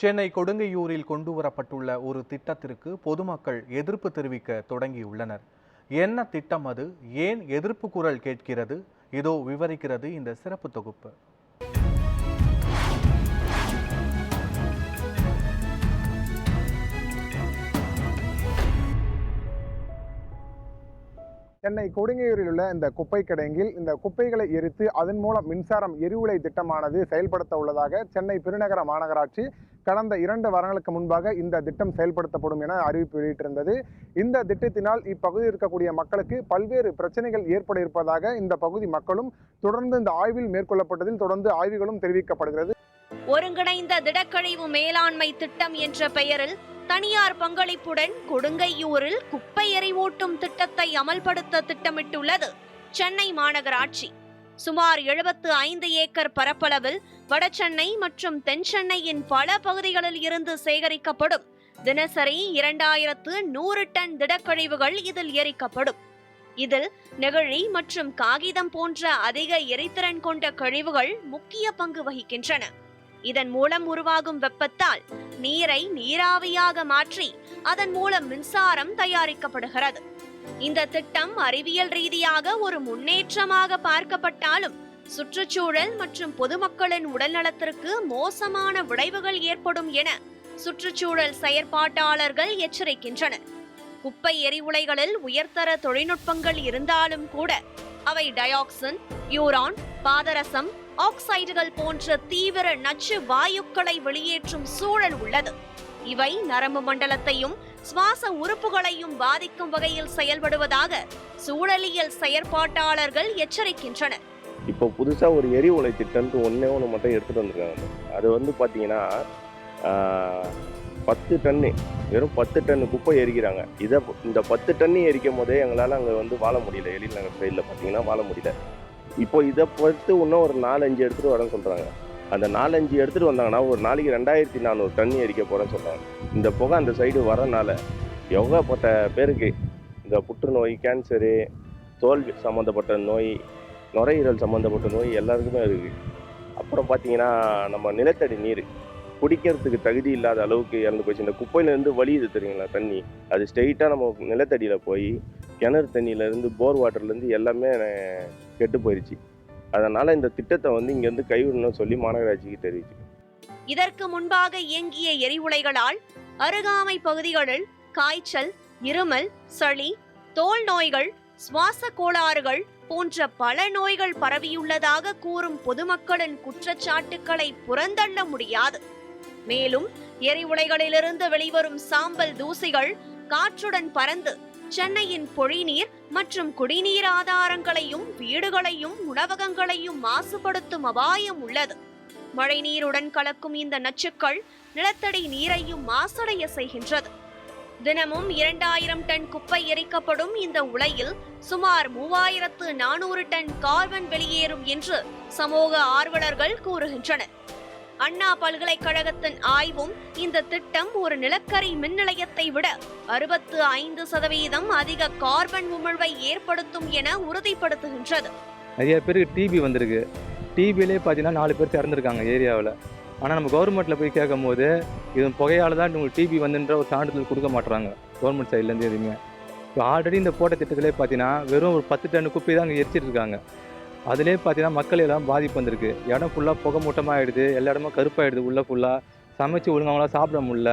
சென்னை கொடுங்கையூரில் கொண்டுவரப்பட்டுள்ள ஒரு திட்டத்திற்கு பொதுமக்கள் எதிர்ப்பு தெரிவிக்க தொடங்கியுள்ளனர். என்ன திட்டம் அது? ஏன் எதிர்ப்பு குரல் கேட்கிறது? இதோ விவரிக்கிறது இந்த சிறப்பு தொகுப்பு. சென்னை கொடுங்கையூரில் உள்ள இந்த குப்பை கிடங்கில் இந்த குப்பைகளை எரித்து அதன் மூலம் மின்சாரம் எரிவுலை திட்டமானது செயல்படுத்த உள்ளதாக சென்னை பெருநகர மாநகராட்சி கடந்த 2 வாரங்களுக்கு முன்பாக இந்த திட்டம் செயல்படுத்தப்படும் என அறிவிப்பு வெளியிட்டிருந்தது. இந்த திட்டத்தினால் இப்பகுதியில் இருக்கக்கூடிய மக்களுக்கு பல்வேறு பிரச்சனைகள் ஏற்பட இருப்பதாக இந்த பகுதி மக்களும் தொடர்ந்து இந்த ஆய்வில் மேற்கொள்ளப்பட்டதில் தொடர்ந்து ஆய்வுகளும் தெரிவிக்கப்படுகிறது. ஒருங்கிணைந்த திடக்கழிவு மேலாண்மை திட்டம் என்ற பெயரில் தனியார் பங்களிப்புடன் கொடுங்கையூரில் குப்பை எரிவூட்டும் திட்டத்தை அமல்படுத்த திட்டமிட்டுள்ளது சென்னை மாநகராட்சி. சுமார் 75 ஏக்கர் பரப்பளவில் வடசென்னை மற்றும் தென் சென்னையின் பல பகுதிகளில் இருந்து சேகரிக்கப்படும் தினசரி 2100 டன் திடக்கழிவுகள் இதில் எரிக்கப்படும். இதில் நெகிழி மற்றும் காகிதம் போன்ற அதிக எரிதிறன் கொண்ட கழிவுகள் முக்கிய பங்கு வகிக்கின்றன. இதன் மூலம் உருவாகும் வெப்பத்தால் நீரை நீராவியாக மாற்றி அதன் மூலம் மின்சாரம் தயாரிக்கப்படுகிறது. இந்த திட்டம் அறிவியல் ரீதியாக ஒரு முன்னேற்றமாக பார்க்கப்பட்டாலும் சுற்றுச்சூழல் மற்றும் பொதுமக்களின் உடல்நலத்திற்கு மோசமான விளைவுகள் ஏற்படும் என சுற்றுச்சூழல் செயற்பாட்டாளர்கள் எச்சரிக்கின்றனர். குப்பை எரிவுலைகளில் உயர்தர தொழில்நுட்பங்கள் இருந்தாலும் கூட அவை டயாக்சின், யூரான், பாதரசம், ஆக்சைடுகள் போன்ற தீவிர நச்சு வாயுக்களை வெளியேற்றும் சூழல் உள்ளது. இவை நரம்பு மண்டலத்தையும் சுவாச உறுப்புகளையும் பாதிக்கும் வகையில் செயல்படுவதாக சூழலியல் செயற்பாட்டாளர்கள் எச்சரிக்கின்றனர். இப்போ புதுசா ஒரு எரிவுலை திட்டம்னு ஒன்று மட்டும் எடுத்துட்டு வந்திருக்காங்க. அது பாத்தீங்கன்னா 10 டன்னு, வெறும் 10 டன்னு குப்பை எரிக்கிறாங்க. இந்த 10 டன்னு எரிக்கும் போதே எங்களால் அங்கே வாழ முடியல. எழில் நகர் சைடில் பார்த்தீங்கன்னா வாழ முடியல. இப்போ இதை பொறுத்து இன்னும் ஒரு 4-5 எடுத்துகிட்டு வரேன்னு சொல்கிறாங்க. அந்த 4-5 எடுத்துகிட்டு வந்தாங்கன்னா ஒரு நாளைக்கு 2400 டன் எரிக்க போகிறேன்னு சொல்கிறாங்க. இந்த புகை அந்த சைடு வரனால எவ்வளோப்பட்ட பேருக்கு இந்த புற்றுநோய், கேன்சரு, தோல் சம்மந்தப்பட்ட நோய், நுரையீரல் சம்மந்தப்பட்ட நோய் எல்லாருக்குமே இருக்குது. அப்புறம் பார்த்தீங்கன்னா நம்ம நிலத்தடி நீர் குடிக்கிறதுக்கு தகுதி இல்லாத அளவுக்கு இறந்து போச்சு. இந்த குப்பையிலேருந்து வலியுது தெரியுங்களா தண்ணி, அது ஸ்ட்ரெயிட்டாக நம்ம நிலத்தடியில் போய் கிணறு தண்ணியிலேருந்து போர் வாட்டர்லேருந்து எல்லாமே கெட்டு போயிடுச்சு. அதனால் இந்த திட்டத்தை இங்கேருந்து கைவிடணும்னு சொல்லி மாநகராட்சிக்கு தெரிவிச்சு. இதற்கு முன்பாக இயங்கிய எரிவுலைகளால் அருகாமை பகுதிகளில் காய்ச்சல், இருமல், சளி, தோல் நோய்கள், சுவாச கோளாறுகள் போன்ற பல நோய்கள் பரவியுள்ளதாக கூறும் பொதுமக்களின் குற்றச்சாட்டுக்களை புறந்தள்ள முடியாது. மேலும் எரிவுலைகளிலிருந்து வெளிவரும் சாம்பல் தூசிகள் காற்றுடன் பறந்து சென்னையின் பொழிநீர் மற்றும் குடிநீர் ஆதாரங்களையும் வீடுகளையும் உணவகங்களையும் மாசுபடுத்தும் அபாயம் உள்ளது. மழைநீருடன் கலக்கும் இந்த நச்சுக்கள் நிலத்தடி நீரையும் மாசடைய செய்கின்றது. தினமும் 2000 டன் குப்பை எரிக்கப்படும் இந்த உலையில் சுமார் 3400 டன் கார்பன் வெளியேறும் என்று சமூக ஆர்வலர்கள் கூறுகின்றனர். அண்ணா பல்கலைக்கழகத்தின் ஆய்வும் இந்த திட்டம் ஒரு நிலக்கரி மின் நிலையத்தை விட 65% அதிக கார்பன் உமிழ்வை ஏற்படுத்தும் என உறுதிப்படுத்துகின்றது. நிறைய பேருக்கு டிபி வந்திருக்கு. டிபிலே பார்த்தீங்கன்னா 4 பேர் இறந்துருக்காங்க ஏரியாவில். ஆனால் நம்ம கவர்மெண்ட்டில் போய் கேட்கும் போது இது புகையால் தான் உங்களுக்கு டிபி வந்துன்ற ஒரு சான்றிதழ் கொடுக்க மாட்டுறாங்க கவர்மெண்ட் சைட்லேருந்து எதுவுமே. இப்போ ஆல்ரெடி இந்த போட்ட திட்டத்திலே பார்த்தீங்கன்னா வெறும் ஒரு 10 டன் குப்பை தான் அங்கே எரிச்சிட்டு இருக்காங்க. அதிலே பார்த்தீங்கன்னா மக்கள் எல்லாம் பாதிப்பு வந்திருக்கு. இடம் ஃபுல்லாக புகை மூட்டமாக ஆகிடுது, எல்லா இடமும் கருப்பாகிடுது, உள்ளே ஃபுல்லாக சமைச்சு ஒழுங்காக சாப்பிட முடியல,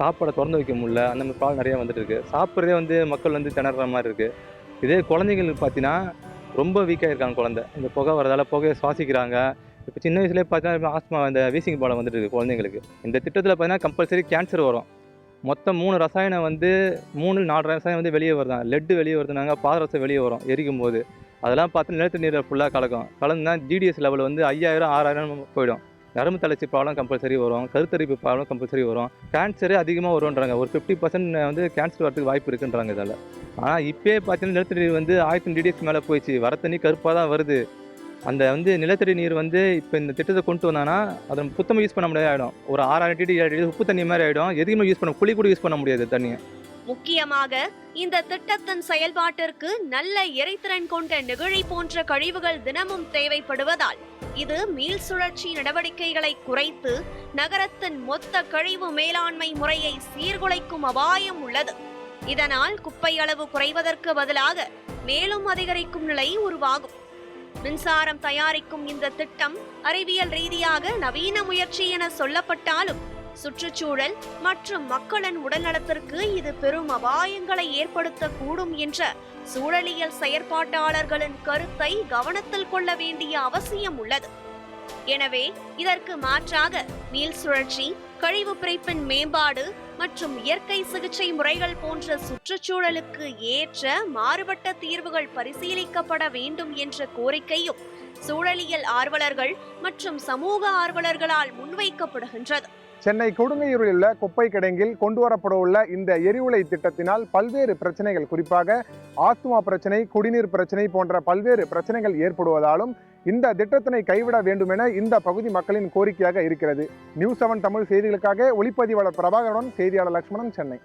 சாப்பாடை திறந்து வைக்க முடியல, அந்த மாதிரி ப்ராப்ளம் நிறையா வந்துட்டு இருக்கு. சாப்பிட்றதே மக்கள் திணற மாதிரி இருக்குது. இதே குழந்தைங்களுக்கு பார்த்தீங்கன்னா ரொம்ப வீக்காக இருக்காங்க குழந்தை. இந்த புகை வரதால் புகையை சுவாசிக்கிறாங்க. இப்போ சின்ன வயசுலேயே பார்த்தீங்கன்னா ஆஸ்மா, இந்த வீசிங் ப்ராப்ளம் வந்துட்டு இருக்கு குழந்தைங்களுக்கு. இந்த திட்டத்தில் பார்த்தீங்கன்னா கம்பல்சரி கேன்சர் வரும். மொத்தம் 3 ரசாயனம் 3-4 ரசாயனம் வெளியே வருதான். லெட்டு வெளியே வருதுனாங்க, பாதரசம் வெளியே வரும் எரிக்கும் போது. அதெல்லாம் பார்த்து நிலத்தடி நீரை ஃபுல்லாக கலந்துனா ஜிடிஎஸ் லெவல் 5000-6000 போயிடும். நரம்பு தளர்ச்சி ப்ராப்ளம் கம்பல்சரி வரும், கருத்தரிப்பு ப்ராப்ளம் கம்பல்சரி வரும், கேன்சரே அதிகமாக வரும்ன்றாங்க. ஒரு 50% கேன்சர் வரதுக்கு வாய்ப்பு இருக்குன்றாங்க இதில். ஆனால் இப்போயே பார்த்தீங்கன்னா நிலத்தடி நீர் 1000 டிடிஎஸ் மேலே போயிடுச்சு. வர தண்ணி கருப்பாக தான் வருது. அந்த நிலத்தடி நீர் இப்போ இந்த திட்டத்தை கொண்டு வந்தாங்கன்னா அதை சுத்தமாக யூஸ் பண்ண முடியாது ஆகிடும். ஒரு 6000 டிடி உப்பு தண்ணி மாதிரி ஆகிடும். எதுவுமே யூஸ் பண்ண குழி கூட யூஸ் பண்ண முடியாது தண்ணியை. முக்கியமாக இந்த திட்டத்தின் செயல்பாட்டிற்கு நல்ல எரிதிறன் கொண்ட நெகிழி போன்ற கழிவுகள் தினமும் தேவைப்படுவதால் இது மீள் சுழற்சி நடவடிக்கைகளை குறைத்து நகரத்தின் மொத்த கழிவு மேலாண்மை முறையை சீர்குலைக்கும் அபாயம் உள்ளது. இதனால் குப்பை அளவு குறைவதற்கு பதிலாக மேலும் அதிகரிக்கும் நிலை உருவாகும். மின்சாரம் தயாரிக்கும் இந்த திட்டம் அறிவியல் ரீதியாக நவீன முயற்சி என சொல்லப்பட்டாலும் சுற்றுச்சூழல் மற்றும் மக்களின் உடல்நலத்திற்கு இது பெரும் அபாயங்களை ஏற்படுத்தக்கூடும் என்ற சூழலியல் செயற்பாட்டாளர்களின் கருத்தை கவனத்தில் கொள்ள வேண்டிய அவசியம் உள்ளது. எனவே இதற்கு மாற்றாக மீள் சுழற்சி, கழிவு பிரிப்பின் மேம்பாடு மற்றும் இயற்கை சிகிச்சை முறைகள் போன்ற சுற்றுச்சூழலுக்கு ஏற்ற மாறுபட்ட தீர்வுகள் பரிசீலிக்கப்பட வேண்டும் என்ற கோரிக்கையும் சூழலியல் ஆர்வலர்கள் மற்றும் சமூக ஆர்வலர்களால் முன்வைக்கப்படுகின்றது. சென்னை கொடுங்கையூரில் உள்ள குப்பை கிடங்கில் கொண்டு வரப்படவுள்ள இந்த எரிவுலை திட்டத்தினால் பல்வேறு பிரச்சனைகள், குறிப்பாக ஆஸ்துமா பிரச்சனை, குடிநீர் பிரச்சனை போன்ற பல்வேறு பிரச்சனைகள் ஏற்படுவதாலும் இந்த திட்டத்தினை கைவிட வேண்டும் என இந்த பகுதி மக்களின் கோரிக்கையாக இருக்கிறது. நியூஸ் 7 தமிழ் செய்திகளுக்காக ஒளிப்பதிவாளர் பிரபாகருடன் செய்தியாளர் லட்சுமணன், சென்னை.